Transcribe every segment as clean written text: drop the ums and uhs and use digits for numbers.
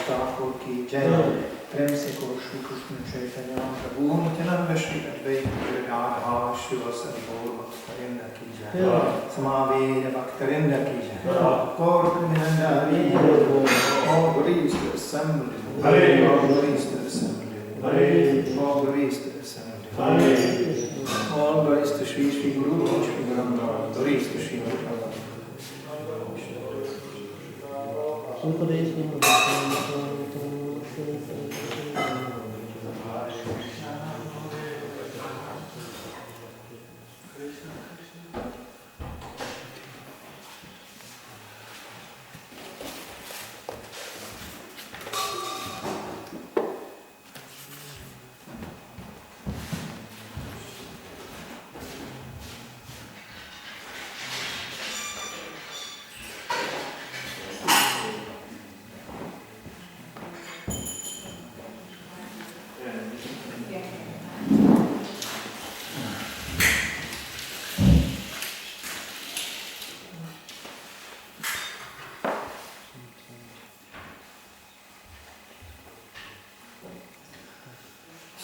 ठाकुर की जय। प्रेम से को श्री कृष्ण चैतन्य प्रभु नित्यानंद श्री अद्वैत राधा शिवसदि गौर भक्तवृंद की जय। समावेद भक्तवृंद की जय। गौर Premanand Hari all glories to the assembly. All glories to the assembly. All glories to the assembly. All glories to Shri Shri Guru Shri Guru. Glories to Shri Guru.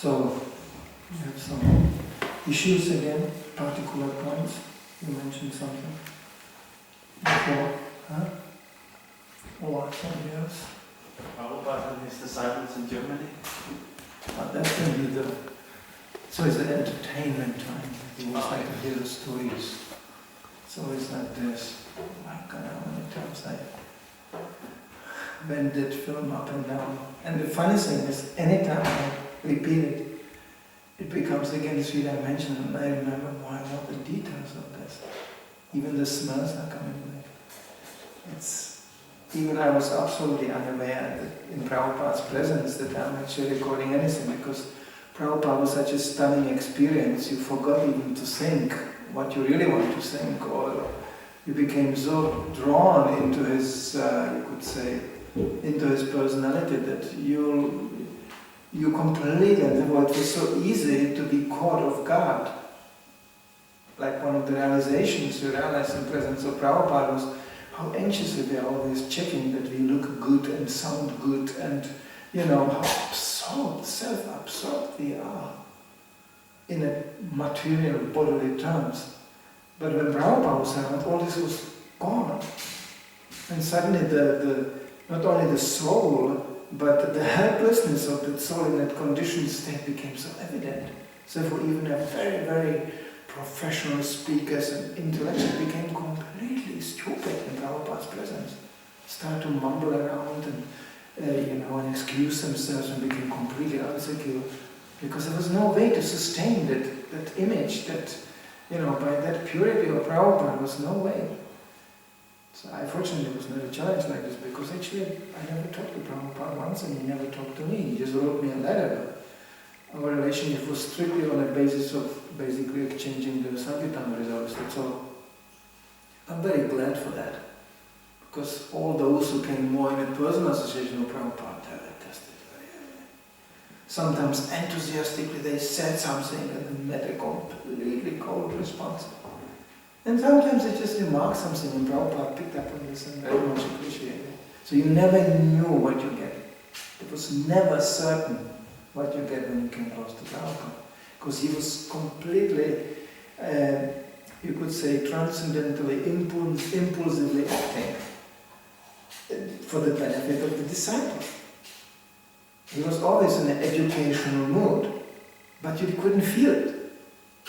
So, we have some issues again, particular points. You mentioned something before, huh? Or something else? Prabhupada and his disciples in Germany. That can be the... So it's an entertainment time. You always like to hear the stories. So it's like this. Oh my God, how many times I bend that film up and down. And the funny thing is, anytime I repeat it, it becomes again three-dimensional, and I remember more and more the details of this. Even the smells are coming back. Even I was absolutely unaware that in Prabhupada's presence that I'm actually recording anything, because Prabhupada was such a stunning experience, you forgot even to think what you really want to think, or you became so drawn into his, you could say, into his personality that you completely, and it was so easy to be caught off guard. Like one of the realizations you realize in presence of Prabhupada was how anxiously we are always checking that we look good and sound good, and how absorbed, self-absorbed we are in a material bodily terms. But when Prabhupada was around, all this was gone. And suddenly not only the soul, but the helplessness of that soul in that conditioned state became so evident. So for even a very, very professional speakers and intellectuals became completely stupid in Prabhupada's presence. Started to mumble around and excuse themselves, and became completely insecure. Because there was no way to sustain that image, that, by that purity of Prabhupada, was no way. So I fortunately was not a challenge like this, because actually I never talked to Prabhupada once, and he never talked to me. He just wrote me a letter. Our relationship was strictly on a basis of basically exchanging the Sankirtan results, that's all. I'm very glad for that, because all those who came more in a personal association with Prabhupada, they tested very heavily. Sometimes enthusiastically they said something and then met a completely cold response. And sometimes they just remarked something and Prabhupada picked up on this and very much appreciated it. So you never knew what you get. It was never certain what you get when you came close to Prabhupada. Because he was completely, you could say, transcendentally, impulsively acting for the benefit of the disciples. He was always in an educational mood, but you couldn't feel it.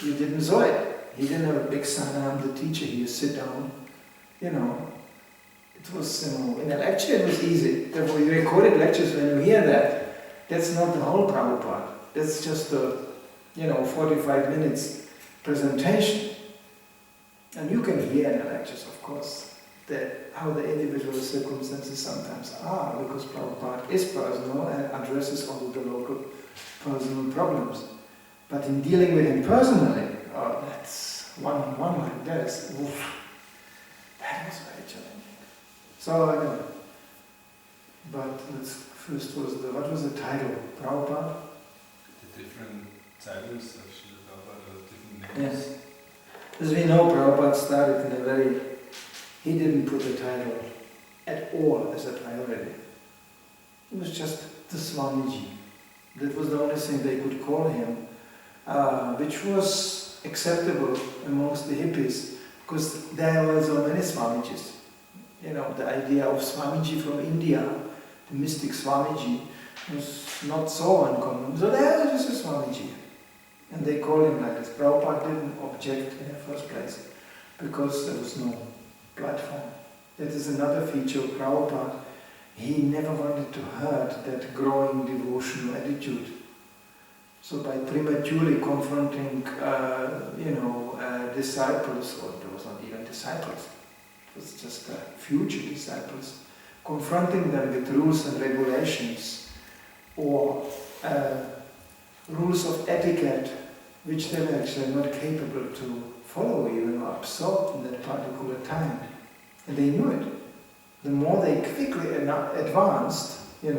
You didn't know it. He didn't have a big sign, I'm the teacher, here, sit down. It was, in a lecture it was easy. Therefore, you recorded lectures, when you hear that, that's not the whole Prabhupada. That's just a, 45 minutes presentation. And you can hear in the lectures, of course, how the individual circumstances sometimes are, because Prabhupada is personal and addresses all the local personal problems. But in dealing with him personally, that's one-on-one like this, that was very challenging. So, but first what was the title? Prabhupada? The different titles of Srila Prabhupada have different names. Yes. As we know, Prabhupada started in he didn't put the title at all as a priority. It was just the Swamiji. That was the only thing they could call him, which was acceptable amongst the hippies, because there were so many Swamijis. You know, the idea of Swamiji from India, the mystic Swamiji, was not so uncommon. So there was just a Swamiji. And they called him like this. Prabhupada didn't object in the first place, because there was no platform. That is another feature of Prabhupada. He never wanted to hurt that growing devotional attitude. So by prematurely confronting, disciples, or there was not even disciples, it was just future disciples, confronting them with rules and regulations, or rules of etiquette, which they were actually not capable to follow, even or absorb in that particular time. And they knew it. The more they quickly advanced, they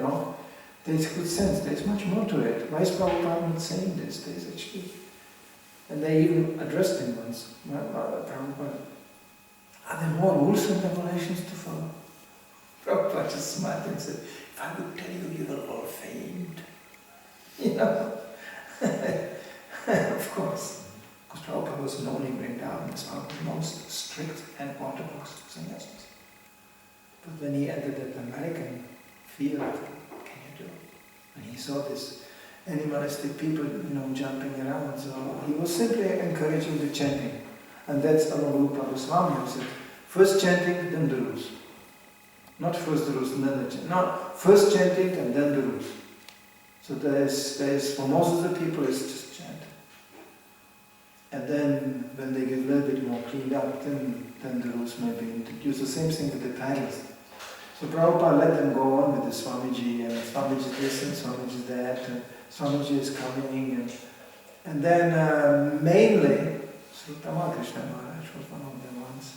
could sense there's much more to it. Why is Prabhupada not saying this? There's actually, and they even addressed him once. Prabhupada, are there more rules and regulations to follow? Prabhupada just smiled and said, if I would tell you, you will all faint. Of course. Because Prabhupada was known in Vrindavan as one of the most strict and orthodox sannyasis. But when he entered that American field, what can you do? And he saw this animalistic people, jumping around, so he was simply encouraging the chanting. And that's Avarupa Goswami who said, first chanting, then the rules. Not first the rules and then the chanting. No, first chanting and then the rules. So there's for most of the people it's just chant. And then when they get a little bit more cleaned up, then the rules may be introduced. The same thing with the titles. So Prabhupada let them go on with the Swamiji, and Swamiji this and Swamiji that, and Swamiji is coming, and then mainly, Sri Ramakrishna Maharaj was one of them once.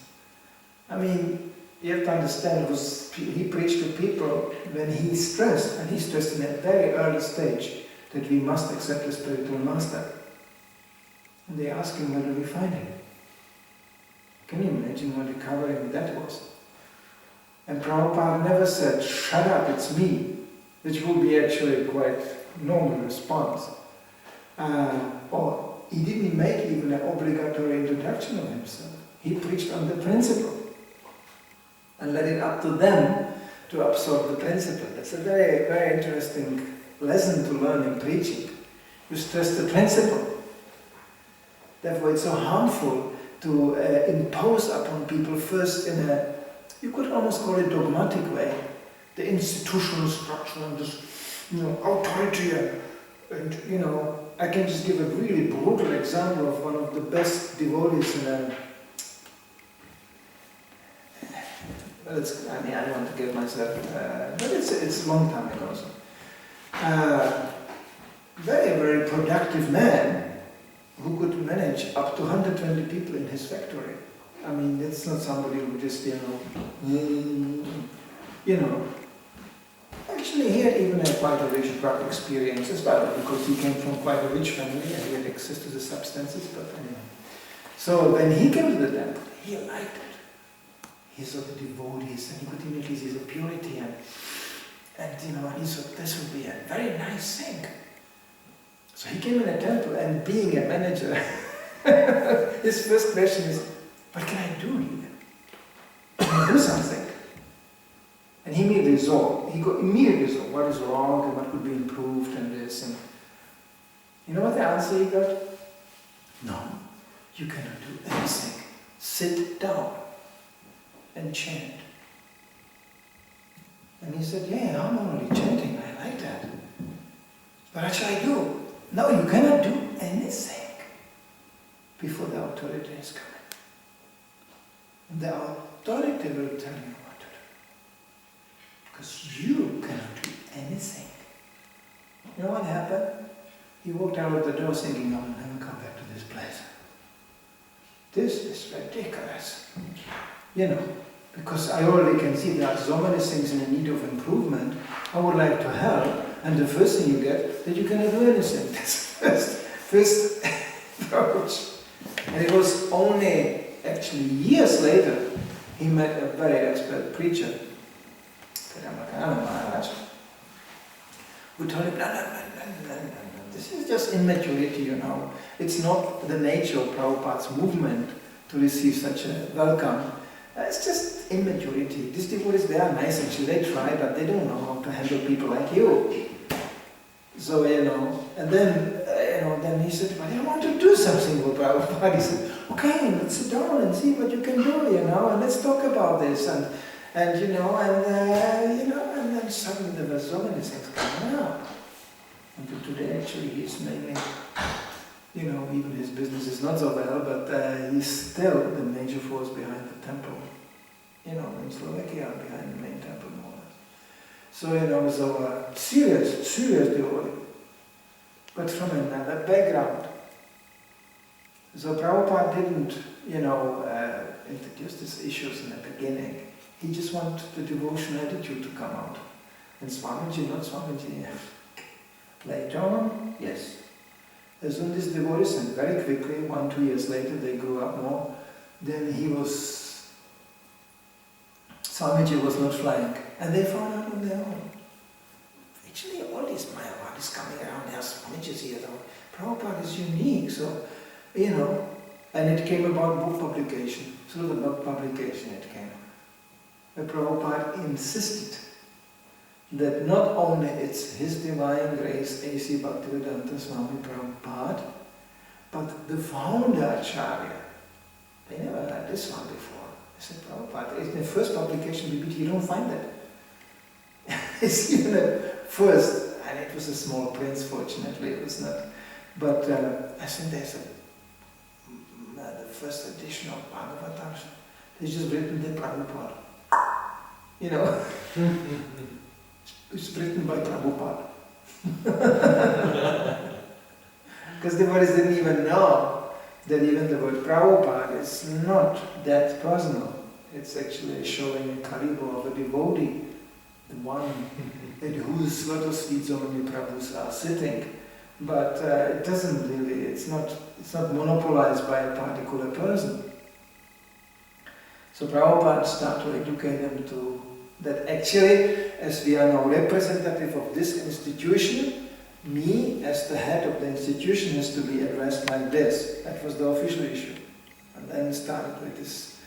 I mean, you have to understand, he preached to people when he stressed, and he stressed in a very early stage, that we must accept a spiritual master. And they asked him, where do we find him? Can you imagine what recovering that was? And Prabhupada never said, shut up, it's me, which would be actually quite normal response. Or he didn't make even an obligatory introduction of himself. He preached on the principle and let it up to them to absorb the principle. That's a very, very interesting lesson to learn in preaching. You stress the principle. Therefore it's so harmful to impose upon people first in a, you could almost call it dogmatic way, the institutional structure and this, authority and I can just give a really brutal example of one of the best devotees in a, I don't want to get myself, but it's a long time ago. So. Very, very productive man who could manage up to 120 people in his factory. I mean, that's not somebody who just, Actually, he had even quite a rich drug experience as well, because he came from quite a rich family and he had access to the substances, but anyway. So when he came to the temple, he liked it. He saw the devotees and he could immediately see the purity and he thought this would be a very nice thing. So he came in a temple and being a manager, his first question is, what can I do here? Can I do something? And he immediately saw what is wrong and what could be improved and this. And you know what the answer he got? No, you cannot do anything. Sit down and chant. And he said, yeah, I'm only chanting, I like that. But what shall I do? No, you cannot do anything before the authority is coming. And the authority will tell you what to do. Because you cannot do anything. You know what happened? He walked out of the door thinking, I'll never come back to this place. This is ridiculous. Because I already can see there are so many things in need of improvement. I would like to help, and the first thing you get, that you cannot do anything. That's first approach. And it was only actually years later he met a very expert preacher Ramakrishna Maharaj, who told him, no. This is just immaturity, you know. It's not the nature of Prabhupada's movement to receive such a welcome. It's just immaturity. These devotees, they are nice actually, they try, but they don't know how to handle people like you. So, you know, and then, then he said, well, I want to do something with Prabhupada. He said, okay, let's sit down and see what you can do, and let's talk about this. And then suddenly there were so many things coming up. Until today, actually, he's mainly, even his business is not so well, but he's still the major force behind the temple. In Slovakia, behind the main temple, more or less. So, serious devotee, but from another background. So Prabhupada didn't, introduce these issues in the beginning. He just wanted the devotional attitude to come out. And Swamiji, not Swamiji. Later on, yes. As soon as devotees, and very quickly, 1-2 years later, they grew up more, then Swamiji was not flying. And they found out on their own. Actually, all these Mayavadis coming around, there are Swamijis here, though. Prabhupada is unique, so, and it came about book publication. Through the book publication it came. Where Prabhupada insisted that not only it's His Divine Grace, A.C. Bhaktivedanta Swami Prabhupada, but the founder Acharya. They never heard this one before. I said, Prabhupada, in the first publication we you don't find that. It's even a first, and it was a small print, fortunately, it was not. But I think there's the first edition of Bhagavatam, they just written the Prabhupada. It's written by Prabhupada. Because the devotees didn't even know that even the word Prabhupada is not that personal. It's actually showing a karibo of a devotee, the one at whose lotus feet so many Prabhus are sitting. But it doesn't really, it's not monopolized by a particular person. So Prabhupada started to educate them to that actually, as we are now representative of this institution, me as the head of the institution has to be addressed like this. That was the official issue. And then it started with this.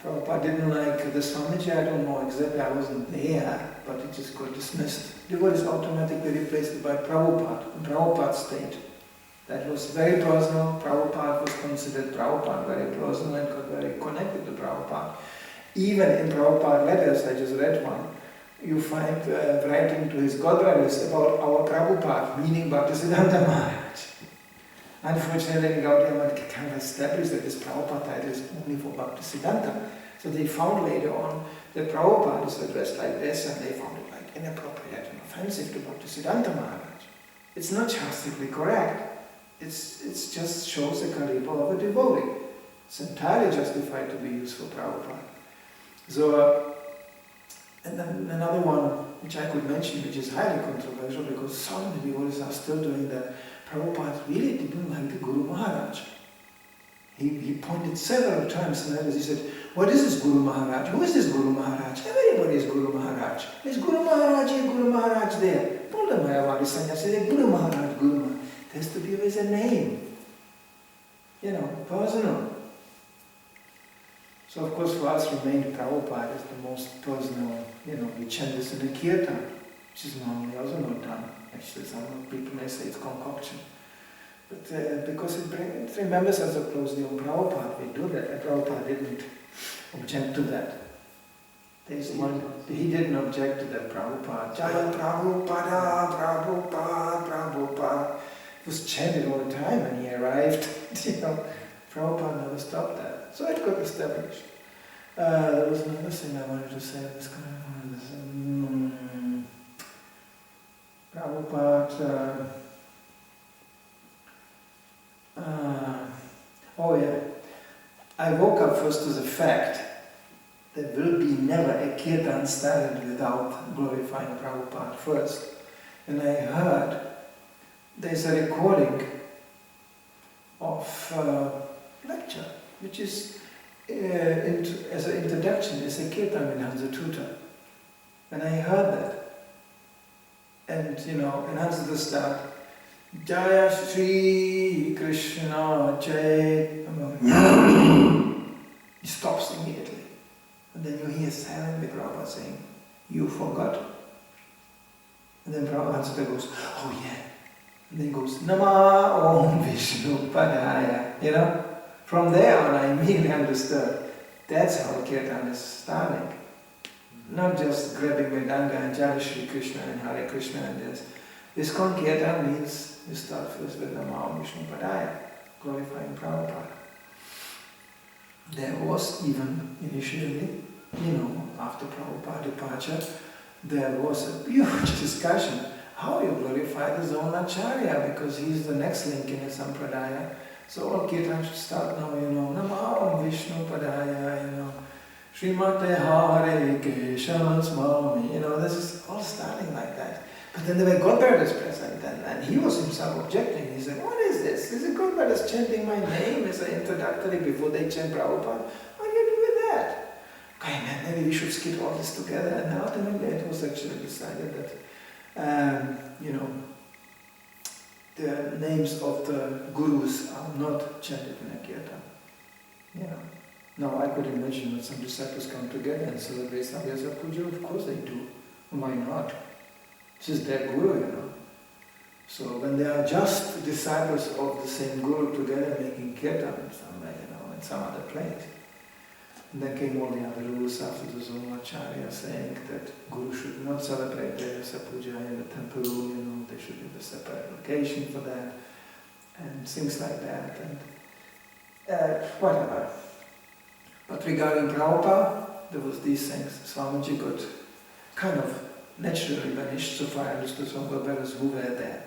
Prabhupada didn't like the Swamiji, I don't know exactly, I wasn't there, but it just got dismissed. Devotees automatically replaced it by Prabhupada, in Prabhupada's state. That was very personal. Prabhupada was considered Prabhupada very personal and got very connected to Prabhupada. Even in Prabhupada letters, I just read one, you find writing to his godbrothers about our Prabhupada, meaning Bhaktisiddhanta Maharaj. Unfortunately, in Gaudiya Math kind of established that this Prabhupada title is only for Bhaktisiddhanta. So they found later on that Prabhupada is addressed like this, and they found it like inappropriate and offensive to Bhaktisiddhanta Maharaj. It's not shastically correct. It's just shows the kalipa of a devotee. It's entirely justified to be used for Prabhupada. So, and then another one which I could mention, which is highly controversial because so many devotees are still doing that. Prabhupada really didn't like the Guru Maharaj. He pointed several times and he said, what is this Guru Maharaj? Who is this Guru Maharaj? Everybody is Guru Maharaj. There's Guru Maharaj here, Guru Maharaj there. All the Mayavadi sannyasi say Guru Maharaj, Guru Maharaj. There has to be always a name. Personal. So of course for us remained Prabhupada is the most personal, we chant this in a kirtan, which is normally also not done. Actually some people may say it's concoction. But because it remembers us so closely on Prabhupada, we do that, and Prabhupada didn't object to that. There's one, he didn't object to that Prabhupada. Jaya Prabhupada, Prabhupada, Prabhupada. It was chanted all the time when he arrived. Prabhupada never stopped that. So it got established. There was another thing I wanted to say. Prabhupada. I woke up first to the fact there will be never a kirtan started without glorifying Prabhupada first. And I heard there's a recording of lecture, which is as an introduction, is a kirtan in Hansa Tuta. And I heard that. And and answer the start, Jaya Shri Krishna Jai. He stops immediately. And then you hear silently Prabhupada saying, you forgot. And then Prabhupada goes, oh yeah. And then he goes, Nama Om Vishnu Padaya. From there on I immediately understood. That's how Kirtan is starting. Not just grabbing Vedanga and Jai Shri Krishna and Hare Krishna and this. This Kirtan means you start first with Nama Om Vishnu Padaya, glorifying Prabhupada. There was even initially, after Prabhupada departure, there was a huge discussion how you glorify the Zonacharya, because he's the next link in the Sampradaya. So all Kirtan should start now, Nama Om Vishnu Padaya, Srimate Hare Kesha Smami, this is all starting like that. But then there were Godbrothers present, and he was himself objecting. He said, what is this? Is it Godbrothers chanting my name as an introductory before they chant Prabhupada? What do you do with that? Okay, man, maybe we should skip all this together. And ultimately it was actually decided that, the names of the gurus are not chanted in a kirtan. Now I could imagine that some disciples come together and celebrate Samyasa Puja. Of course they do. Why not? This is their guru, So when they are just disciples of the same guru together making kirtan somewhere, in some other place. And then came all the other rules after the Zonacharya saying that guru should not celebrate their Puja in the temple room, they should have a separate location for that, and things like that, and whatever. But regarding Prabhupada, there was these things. Swamiji got kind of naturally vanished, so far I understood from Godbrothers who were there.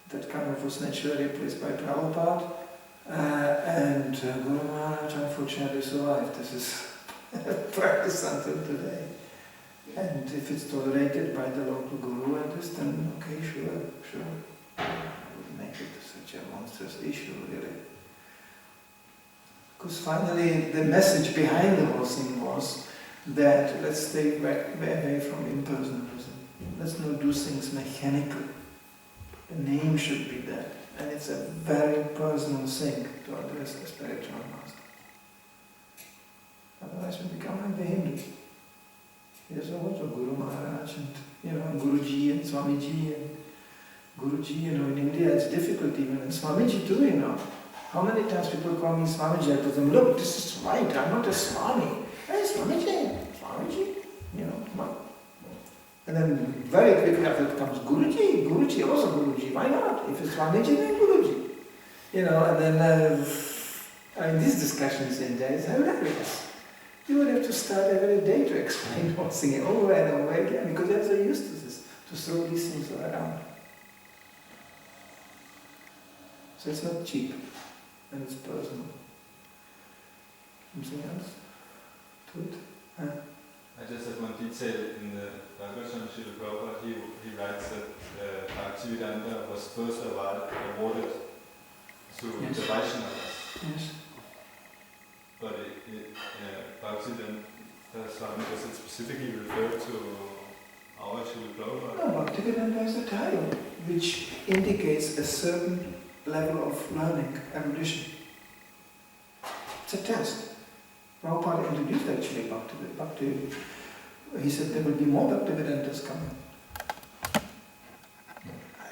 That kind of was naturally replaced by Prabhupada, and Guru Maharaj unfortunately survived. This is practice until today. And if it's tolerated by the local guru and this, then okay, sure. I would make it such a monstrous issue, really. Because finally the message behind the whole thing was that let's stay away from impersonalism. Let's not do things mechanically. The name should be that. And it's a very personal thing to address the spiritual master. Otherwise we become like the Hindus. There's also Guru Maharaj and Guruji and Swamiji and Guruji, in India it's difficult even, and Swamiji too, How many times people call me Swamiji, I tell them, look, this is right, I'm not a Swami. Hey, Swamiji, And then very quickly after it comes Guruji, also Guruji, why not? If it's Swamiji, then Guruji. And then, these discussions in there is hilarious. You would have to start every day to explain one thing over and over again, because they're so used to this, to throw these things around. So it's not cheap, and it's personal. Something else to it? I just have one detail in the Bhagavatam Srila Prabhupada. He writes that Bhaktivedanta was first awarded to the Vaishnavas. Yes. But Bhaktivedanta Swami, does it specifically refer to our Srila Prabhupada? No, Bhaktivedanta is a title which indicates a certain level of learning, erudition. It's a test. Prabhupada introduced actually Bhakti. He said there will be more Bhaktivedantas coming.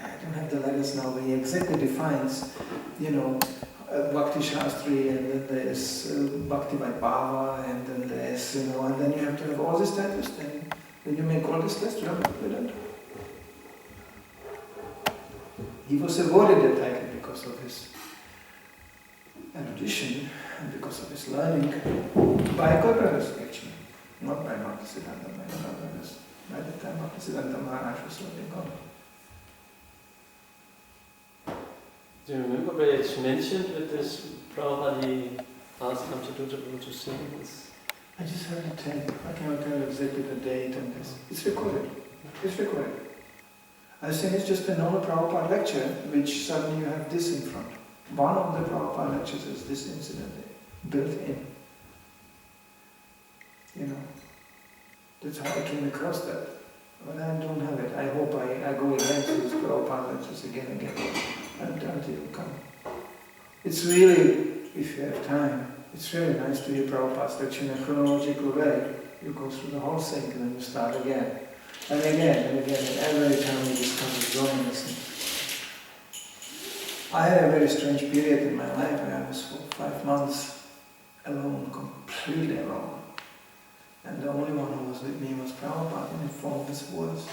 I don't have the letters now, but he exactly defines, Bhakti Shastri, and then there's Bhakti Vaibhava, and then there's, and then you have to have all these titles, then you make all this test to have Bhaktivedanta. He was awarded the title because of his erudition and because of his learning by Godbrothers actually, not by Bhaktisiddhanta, by Godbrothers. By the time Bhaktisiddhanta Maharaj was already gone. Do you remember where it's mentioned with this Prabhupada he asked him to sing this? I just heard it tell you. I cannot tell you exactly the date and this. It's recorded. It's recorded. I think it's just a normal Prabhupada lecture, which suddenly you have this in front. One of the Prabhupada lectures is this incident built in. That's how I came across that. But I don't have it. I hope I go again to this Prabhupada lectures again and again. I doubt it will come. It's really, if you have time, it's really nice to hear Prabhupada's lecture in a chronological way. You go through the whole thing and then you start again. And again and again, and every time you discover joyous. I had a very strange period in my life where I was for 5 months alone, completely alone. And the only one who was with me was Prabhupada in the form of his words.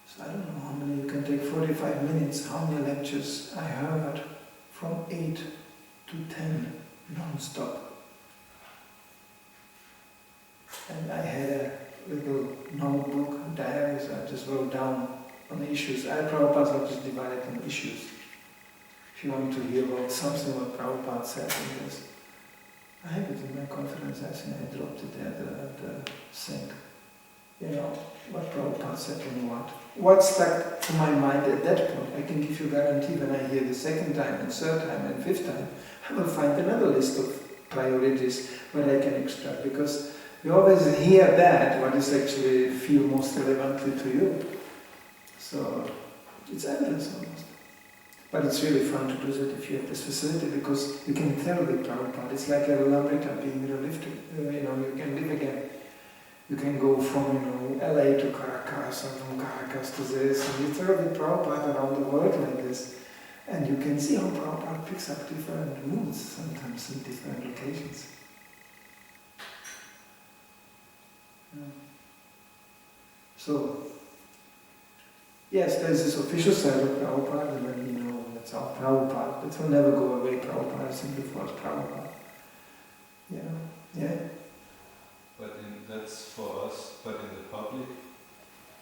So I don't know how many, you can take 45 minutes, how many lectures I heard from 8 to 10, non-stop. And I had a little notebook, diaries, I just wrote down on the issues. Prabhupada's lectures divided in issues. If you want to hear about something what Prabhupada said in this, I have it in my conference. I think I dropped it there at the sink. You know, what Prabhupada said and what stuck to my mind at that point. I can give you guarantee when I hear the second time and third time and fifth time, I will find another list of priorities where I can extract, because you always hear that, what is actually feel most relevantly to you. So it's endless almost. But it's really fun to do that if you have this facility, because you can tell with Prabhupada. It's like a Lamrita being relived. You can live again. You can go from LA to Caracas, and from Caracas to this, and you travel with Prabhupada around the world like this. And you can see how Prabhupada picks up different moods, sometimes in different locations. So, yes, there's this official side of Prabhupada, and then that's our Prabhupada. It will never go away. Prabhupada is simply for us Prabhupada. Yeah. But that's for us, but in the public,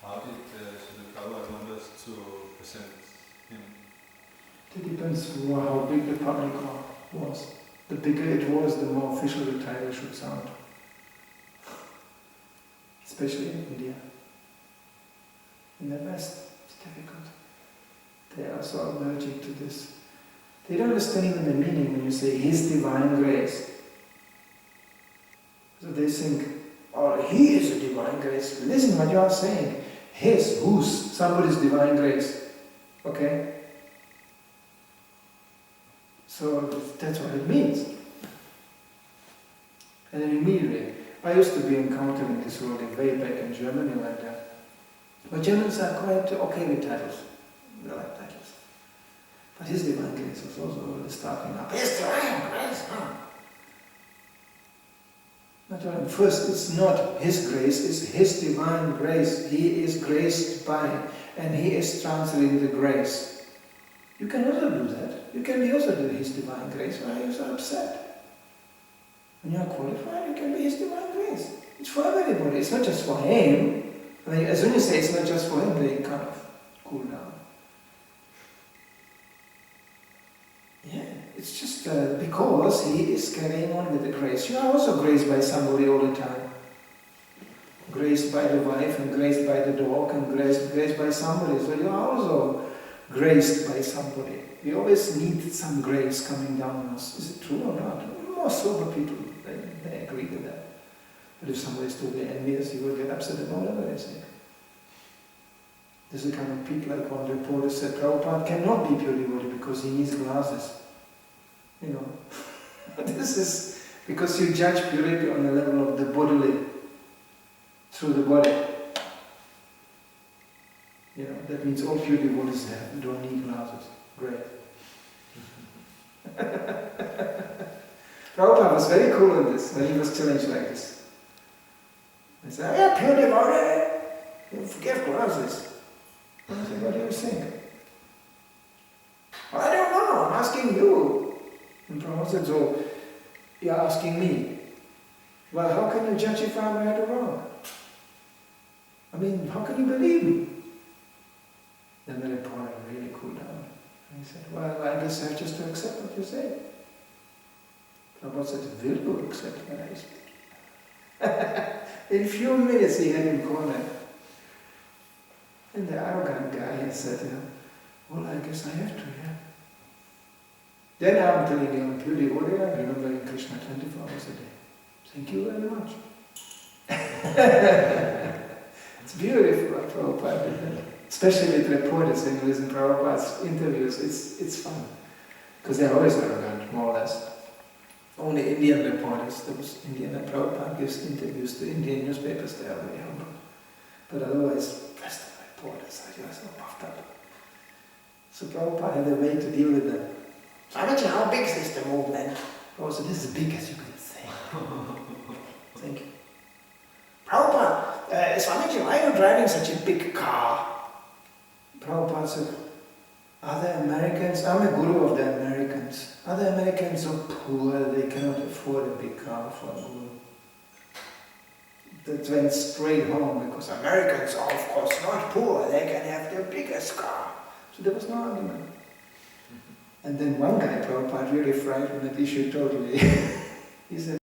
how did Srila Prabhupada want us to present him? It depends on how big the public was. The bigger it was, the more official the title should sound. Especially in India. In the West, it's difficult. They are so allergic to this. They don't understand even the meaning when you say His Divine Grace. So they think, oh, He is a Divine Grace. Listen what you are saying. His, whose, somebody's Divine Grace. Okay? So that's what it means. And then immediately, I used to be encountering this word way back in Germany like that. But Germans are quite okay with titles. They like titles. But His Divine Grace was also really starting up. His Divine Grace! First, it's not His grace, it's His Divine Grace. He is graced by, and He is translating the grace. You can also do that. You can be also do His Divine Grace. Why are you so upset? When you are qualified, you can be His Divine Grace. It's for everybody. It's not just for Him. I mean, as soon as you say it's not just for Him, they kind of cool down. Yeah, it's just because He is carrying on with the grace. You are also graced by somebody all the time. Graced by the wife, and graced by the dog, and graced by somebody. So you are also graced by somebody. We always need some grace coming down on us. Is it true or not? Most sober people, they agree with that. But if somebody is totally envious, you will get upset about whatever they say. This is the kind of people, like one reporter said, Prabhupada cannot be pure devotee because he needs glasses. This is because you judge purity on the level of the bodily, through the body. That means all pure devotees don't need glasses. Great. Prabhupada was very cool on this when he was challenged like this. He said, yeah, pure devotee, you forget glasses. I said, what do you think? Well, I don't know, I'm asking you. And Prabhupada said, so you're asking me. Well, how can you judge if I'm right or wrong? I mean, how can you believe me? Then the reporter really cooled down. And he said, well, I guess I have just to accept what you say. Prabhupada said, will you accept what I say? In a few minutes he had him cornered. And the arrogant guy said, well, I guess I have to, yeah. Then I'm telling you, I'm pure devotee, I'm remembering Krishna 24 hours a day. Thank you very much. It's beautiful what Prabhupada did. Especially with reporters, when you listen to Prabhupada's interviews, it's fun. Because they're always arrogant, more or less. Only Indian reporters, those Indian and Prabhupada gives interviews to Indian newspapers, they are very humble. But otherwise, Western reporters are just so puffed up. So Prabhupada had a way to deal with them. Swamiji, how big is the movement? Oh, so this is as big as you can say. Thank you. Prabhupada, Swamiji, why are you driving such a big car? Prabhupada said, other Americans, I'm a guru of the Americans. Other Americans are poor, they cannot afford a big car for a guru. That went straight home because Americans are of course not poor, they can have the biggest car. So there was no argument. And then one guy, Prabhupada, really frightened that issue totally. He said,